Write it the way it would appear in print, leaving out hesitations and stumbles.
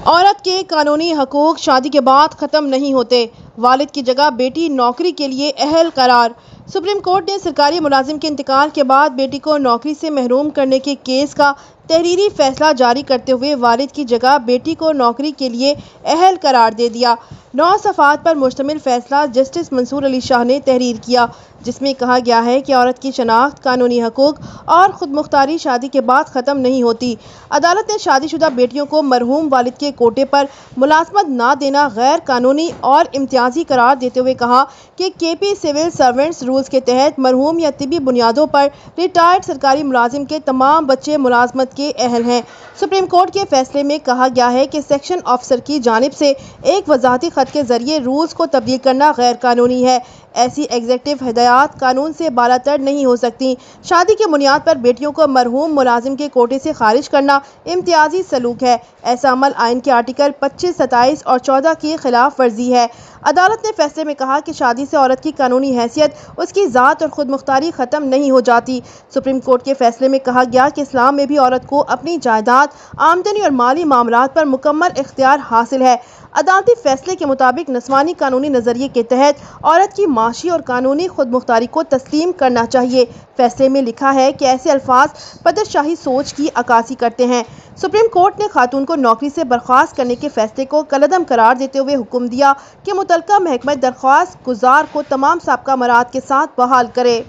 عورت کے قانونی حقوق شادی کے بعد ختم نہیں ہوتے، والد کی جگہ بیٹی نوکری کے لیے اہل قرار۔ سپریم کورٹ نے سرکاری ملازم کے انتقال کے بعد بیٹی کو نوکری سے محروم کرنے کے کیس کا تحریری فیصلہ جاری کرتے ہوئے والد کی جگہ بیٹی کو نوکری کے لیے اہل قرار دے دیا۔ 9 صفحات پر مشتمل فیصلہ جسٹس منصور علی شاہ نے تحریر کیا، جس میں کہا گیا ہے کہ عورت کی شناخت، قانونی حقوق اور خود مختاری شادی کے بعد ختم نہیں ہوتی۔ عدالت نے شادی شدہ بیٹیوں کو مرحوم والد کے کوٹے پر ملازمت نہ دینا غیر قانونی اور امتیازی قرار دیتے ہوئے کہا کہ کے پی سول سروینٹس رولز کے تحت مرحوم یا طبی بنیادوں پر ریٹائرڈ سرکاری ملازم کے تمام بچے ملازمت کے اہل ہیں۔ سپریم کورٹ کے فیصلے میں کہا گیا ہے کہ سیکشن آفیسر کی جانب سے ایک وضاحتی خط کے ذریعے رولز کو تبدیل کرنا غیر قانونی ہے۔ ایسی ایگزیکٹو ہدایات قانون سے بالاتر نہیں ہو سکتی۔ شادی کی بنیاد پر بیٹیوں کو مرحوم ملازم کے کوٹے سے خارج کرنا امتیازی سلوک ہے۔ ایسا عمل آئین کے آرٹیکل 25، 27 اور 14 کی خلاف ورزی ہے۔ عدالت نے فیصلے میں کہا کہ شادی سے عورت کی قانونی حیثیت، اس کی ذات اور خود مختاری ختم نہیں ہو جاتی۔ سپریم کورٹ کے فیصلے میں کہا گیا کہ اسلام میں بھی عورت کو اپنی جائیداد، آمدنی اور مالی معاملات پر مکمل اختیار حاصل ہے۔ عدالتی فیصلے کے مطابق نسوانی قانونی نظریے کے تحت عورت کی معاشی اور قانونی خود مختاری کو تسلیم کرنا چاہیے۔ فیصلے میں لکھا ہے کہ ایسے الفاظ پدرشاہی سوچ کی عکاسی کرتے ہیں۔ سپریم کورٹ نے خاتون کو نوکری سے برخاست کرنے کے فیصلے کو کالعدم قرار دیتے ہوئے حکم دیا کہ متعلقہ محکمہ درخواست گزار کو تمام سابقہ مراحل کے ساتھ بحال کرے۔